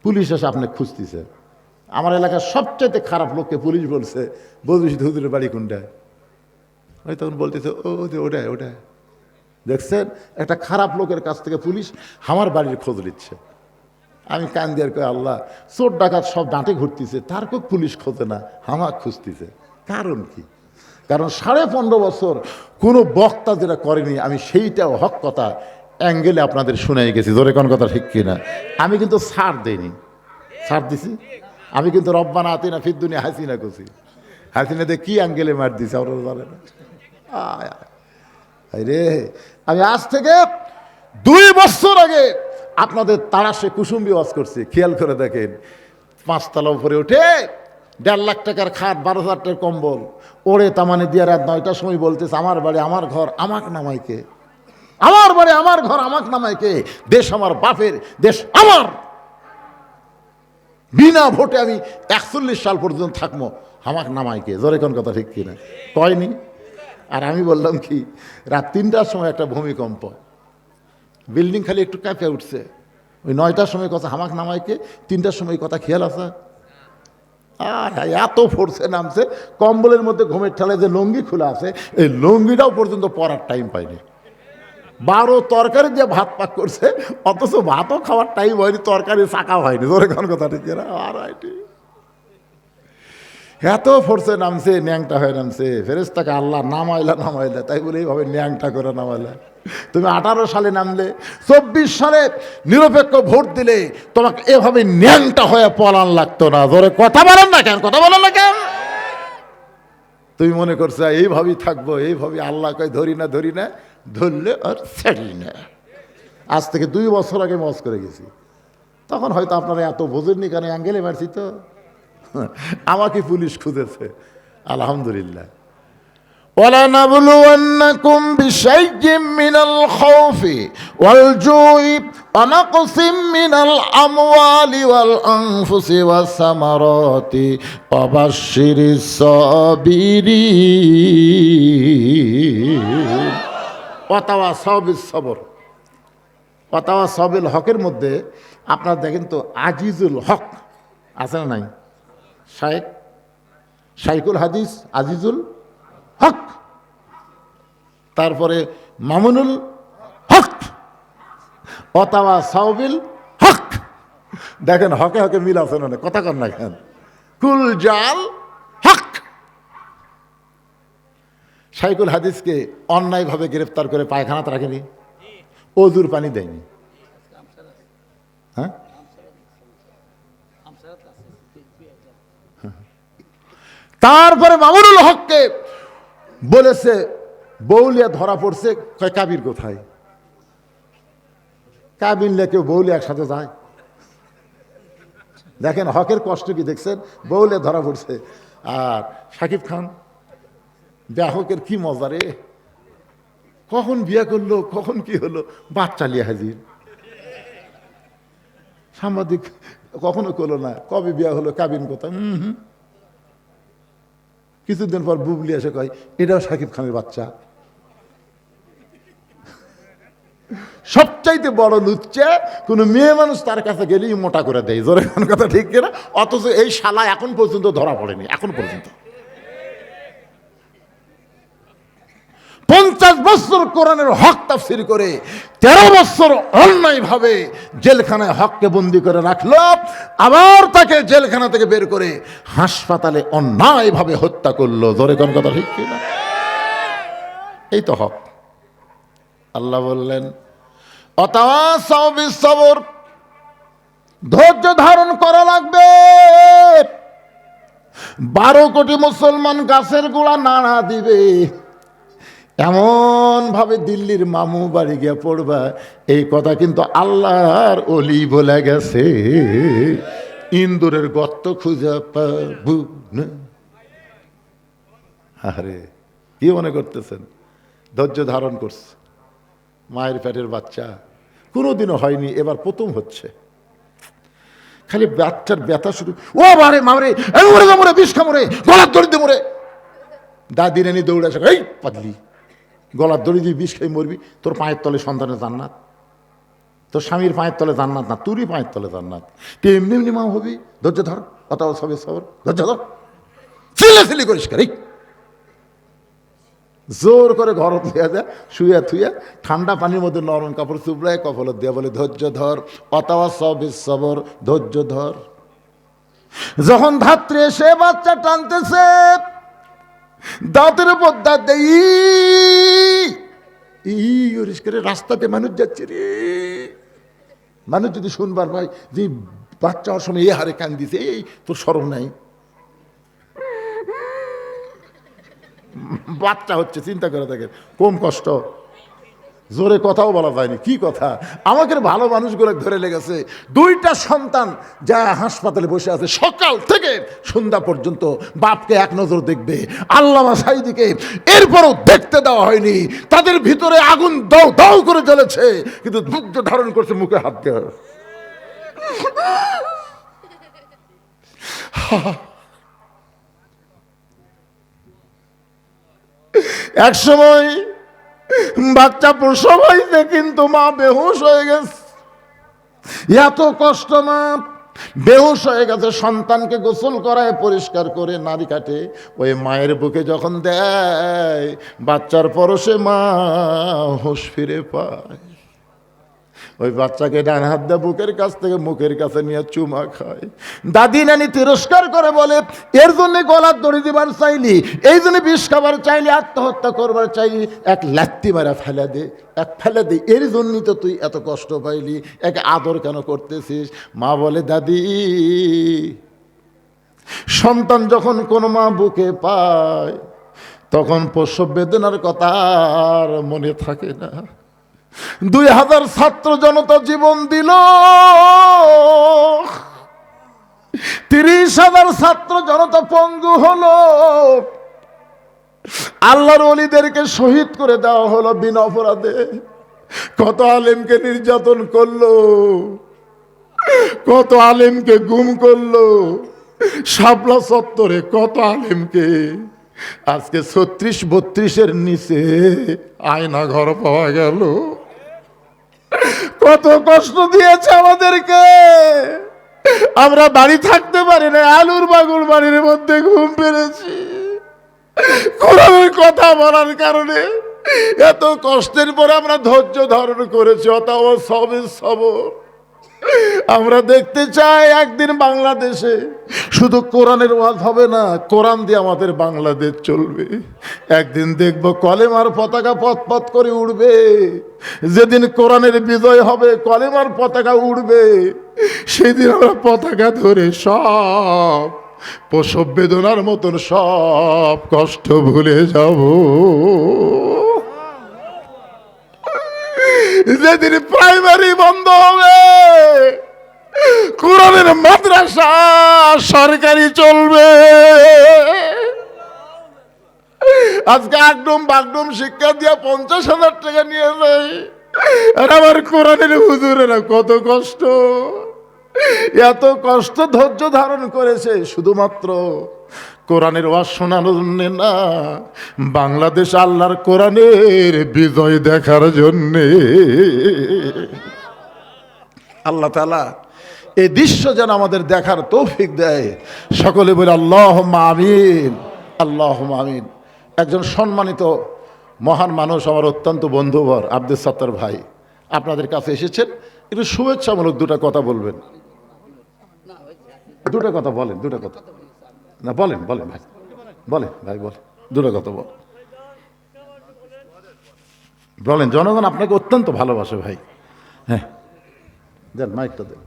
Police এসে আপনি খুঁজতেছে। আমার এলাকার সবচাইতে খারাপ লোককে পুলিশ বলছে বদরুল হুজুরের বাড়ি কোনটায়, ওই তখন বলতেছে ও ওটায় ওটায়। দেখছেন, একটা খারাপ লোকের কাছ থেকে পুলিশ আমার বাড়ির খোঁজ নিচ্ছে। আমি কান দিয়ে কই আল্লাহ, চোর ডাকাত সব ডাঁটে ঘুরতেছে, তার খুব পুলিশ খোঁজে না, হামাক খুঁজতেছে। কারণ কি? কারণ 15.5 বছর কোনো বক্তা যেটা করেনি, আমি সেইটাও হক কথা অ্যাঙ্গেলে আপনাদের শুনাই গেছি। জোরে কোন কথা ঠিক কিনা? আমি কিন্তু ছাড় দেইনি, ছাড় দিছি। আমি কিন্তু রব্বানা আতিনা ফিদ দুনিয়া হাসিনা করছি। হাসিনা দিয়ে কি অ্যাঙ্গেলে মার দিছে ওরা জানে না। রে, আমি আজ থেকে 2 বছর আগে আপনাদের তাড়াশে কুসুম্বি ওয়াজ করছি, খেয়াল করে দেখেন। 5 তলা উপরে উঠে 1.5 লাখ টাকার খাট, 12,000 টাকার কম্বল ওরে তামানে দিয়ে রাত 9টার সময় বলতেছে আমার বাড়ি আমার ঘর আমাক নামাইকে, আমার বাড়ি আমার ঘর আমাক নামাইকে, দেশ আমার বাপের, দেশ আমার, বিনা ভোটে আমি 41 সাল পর্যন্ত থাকবো, হামাক নামাইকে। জোরে কোন কথা ঠিক কিনা? কয়নি? আর আমি বললাম কি, রাত 3টার সময় একটা ভূমিকম্প, বিল্ডিং খালি একটু কাঁপে উঠছে। ওই 9টার সময় কথা হামাক নামাইকে, 3টার সময় কথা খেয়াল আছে। আর এত ফোর্সে নামছে, কম্বলের মধ্যে ঘুমের ঠেলায় যে লুঙ্গি খোলা আছে, এই লুঙ্গিটাও পর্যন্ত পরার টাইম পাইনি। 12 তরকারি দিয়ে ভাত পাক করছে, অথচ ভাতও খাওয়ার টাইম হয়নি, তরকারি চাকা হয়নি। ধরে কোন কথা ঠিক না? আর এত ফোর্সে নামছে, ন্যাংটা হয়ে নামছে। ফেরেশতাকে আল্লাহ নামাইলা, তাই বলে এইভাবে ন্যাংটা করে নামাইলা। তুমি 18 সালে নামলে, 24 সালে নিরপেক্ষ ভোট দিলে, তোমাকে এভাবে ন্যাংটা হয়ে পলান লাগতো না। ধরে কথা বলেন না কেন? কথা বলেন না কেন? তুমি মনে করছো এইভাবেই থাকবো, এইভাবে আল্লাহ কয় ধরি না, ধরলে আর ছাড়ি না। আজ থেকে 2 বছর আগে মজ করে গেছি, তখন হয়তো আপনারা এত বোঝেননি, কেন অ্যাঙ্গেলে মারছি তো। আমাকে পুলিশ খুঁজেছে, আলহামদুলিল্লাহ। وَلَنَبْلُوَنَّكُمْ بِشَيْءٍ مِّنَ الْخَوْفِ وَالْجُوعِ وَنَقْصٍ مِّنَ الْأَمْوَالِ وَالْأَنفُسِ وَالثَّمَرَاتِ وَبَشِّرِ الصَّابِرِينَ ওয়াতাওয়াসাউ বিস-সবর। ওয়াতাওয়াসাউ বিল হকের মধ্যে আপনারা দেখেন তো, আজিজুল হক আছে না নাই? শাইখুল হাদিস আজিজুল হক, তারপরে মামুনুল হক, ওয়াতাওয়াসাউ বিল হক। দেখেন হকে হকে মিল আছে না? কথা কর না কেন? কুল জাল হক। শাইখুল হাদিসকে অন্যায়ভাবে গ্রেফতার করে পায়খানাতে রাখেনি, অজুর পানি দেয়নি। হ্যাঁ, তারপরে মামুনুল হককে বলেছে বৌলিয়া ধরা পড়ছে, কয় কাবির কোথায়? কাবির লেকেও বৌলিয়া একসাথে যায়? দেখেন হকের কষ্ট কি দেখছেন? বৌলিয়া ধরা পড়ছে। আর শাকিব খান ব্যাহকের কি মজা রে, কখন বিয়ে করলো, কখন কি হলো, বাচ্চা লিয়ে হাজির। সাংবাদিক কখনো করলো না, কবে বিয়ে হলো, কাবিন কোথায়? কিছুদিন পর বুবলি এসে কয় এটাও শাকিব খানের বাচ্চা। সবচাইতে বড় লুচ্চা কোন মেয়ে মানুষ তার কাছে গেলেই মোটা করে দেয়। জোরে কোন কথা ঠিক কিনা? অথচ এই শালা এখন পর্যন্ত ধরা পড়েনি, এখন পর্যন্ত। 50 বছর কোরআনের হক তাফসীর করে 13 বছর অন্যায় ভাবে জেলখানায় হককে বন্দি করে রাখলো, আবার তাকে জেলখানা থেকে বের করে হাসপাতালে অন্যায় ভাবে হত্যা করলো। জোরে কোন কথা ঠিক কিনা? এই তো হক। আল্লাহ বললেন ওয়াতাওয়াসাউ বিস-সবর, ধৈর্য ধারণ করা লাগবে। 12 কোটি মুসলমান গাছের গোড়া নাড়া দিবে, এমন ভাবে দিল্লির মামু বাড়ি গিয়ে পড়বা, এই কথা কিন্তু আল্লাহর ওলি বলে গেছে। ইন্দুরের গর্ত খুঁজে পাবো না। আরে কি মনে করতেছেন? ধৈর্য ধারণ করছে, মায়ের পেটের বাচ্চা, কোনোদিনও হয়নি, এবার প্রথম হচ্ছে। খালি বাচ্চার ব্যথা শুরু, ও বারে মারে মরে বিষ খামরে, গলার দড়ি দিয়ে মরে। দাদি রানি দৌড়ে আসে, এই পাগলি, গলার দড়ি দিয়ে বিষ খাই মরবি, তোর পায়ের তলে সন্তানের জান্নাত। তোর স্বামীর পায়ের তলে জান্নাত না, তুরই পায়ের তলে জান্নাত। তুই এমনি এমনি মা হবি, ধৈর্য ধর, অতাও সবে সবর, ধৈর্য ধর, চিল্লাচিল্লি করিস কে? জোর করে ঘর থুয়া যায়, শুয়ে থুয়া ঠান্ডা পানির মধ্যে নরম কাপড় চুবড়ায় কপালত দিয়া বলে ধৈর্য ধর, অতাওয়া সবে সবর, ধৈর্য ধর। যখন ধাত্রে এসে বাচ্চা টানতেছে, দাঁতের উপর দাঁত দেয়, রাস্তাতে মানুষ যাচ্ছে রে। মানুষ যদি শুনবার ভাই যে বাচ্চা হওয়ার সময় এ হারে কান দিছে, এই তোর শরম নাই? বাচ্চা হচ্ছে, চিন্তা করে দেখেন কম কষ্ট। জোরে কথাও বলা যায়নি, কি কথা। আমাকে ভালো মানুষগুলো ধরে লেগেছে, দুইটা সন্তান যা হাসপাতালে বসে আছে, সকাল থেকে সন্ধ্যা পর্যন্ত বাপকে এক নজর দেখবে, আল্লামা সাঈদীকে এরপরও দেখতে দেওয়া হয়নি। তাদের ভিতরে আগুন দাও দাও করে জ্বলেছে, কিন্তু ধৈর্য ধারণ করছে, মুখে হাত দিয়ে। এক সময় বাচ্চা প্রসব হয়েছে, কিন্তু মা বেহুশ হয়ে গেছে। এত কষ্ট, মা বেহুশ হয়ে গেছে। সন্তানকে গোসল করায়, পরিষ্কার করে নাড়ি কাটে, ওই মায়ের বুকে যখন দেয়, বাচ্চার পরশে মা হুঁশ ফিরে পায়। ওই বাচ্চাকে ডান হাত দিয়ে বুকের কাছ থেকে মুখের কাছে নিয়ে চুমা খায়। দাদি নানি তিরস্কার করে বলে, এর জন্য গলার দড়ি দিবার চাইলি, এই জন্য বিষ খাবার চাইলি, আত্মহত্যা করবার চাইলি, এক লাত্তি মারা ফেলে দে, এক ফেলে দে, এর জন্যই তো তুই এত কষ্ট পাইলি, এক আদর কেন করতেছিস? মা বলে, দাদি, সন্তান যখন কোনো মা বুকে পায়, তখন প্রসব বেদনার কথা আর মনে থাকে না। 2000 ছাত্র জনতা জীবন দিল, 30,000 ছাত্র জনতা পঙ্গু হলো, আল্লাহর ওলিদেরকে শহীদ করে দেওয়া হলো বিনা অপরাধে। কত আলেমকে নির্যাতন করলো, কত আলেমকে গুম করলো, শাপলা চত্বরে কত আলেমকে। আজকে 36-32-এর নিচে আয়না ঘর পাওয়া গেল। কত কষ্ট দিয়েছে আমাদেরকে, আমরা বাড়ি থাকতে পারি না, আলুর বাগুর বাড়ির মধ্যে ঘুম পেরেছি কোরআনের কথা বলার কারণে। এত কষ্টের পরে আমরা ধৈর্য ধারণ করেছি, অতাও সবে সবর। আমরা দেখতে চাই একদিন বাংলাদেশে শুধু কোরআনের ওয়াজ হবে না, কোরআন দিয়ে আমাদের বাংলাদেশ চলবে। একদিন দেখব কলেমার পতাকা পথ পথ করে উড়বে। যেদিন কোরআনের বিজয় হবে, কলেমার পতাকা উড়বে, সেদিন আমরা পতাকা ধরে সব প্রসব বেদনার মতন সব কষ্ট ভুলে যাব। যেদিন প্রাইমারি বন্ধ হবে, কোরআনের মাদ্রাসা সরকারি চলবে। আজকে আগডুম বাগডুম শিক্ষা দিয়া 50,000 টাকা নিয়ে যায়, আর আমার কোরআনের হুজুরেরা কত কষ্ট, এত কষ্ট ধৈর্য ধারণ করেছে শুধুমাত্র কোরআনের ওয়াজ শোনানোর জন্য না, বাংলাদেশ আল্লাহর কোরআনের বিজয় দেখার জন্যে। আল্লাহ তাআলা এই দৃশ্য যেন আমাদের দেখার তৌফিক দেয়। সকলে বলে আল্লাহুম্মা আমিন, আল্লাহুম্মা আমিন। একজন সম্মানিত মহান মানুষ, আমার অত্যন্ত বন্ধুবর আব্দুল সাত্তার ভাই আপনাদের কাছে এসেছেন, একটু শুভেচ্ছামূলক দুটা কথা বলবেন। দুটা কথা বলেন, দুটা কথা না বলেন, বলেন ভাই, বলেন ভাই, বলেন দুটো কথা বলেন। জনগণ আপনাকে অত্যন্ত ভালোবাসে ভাই। হ্যাঁ, দেন মাইকটা দেন।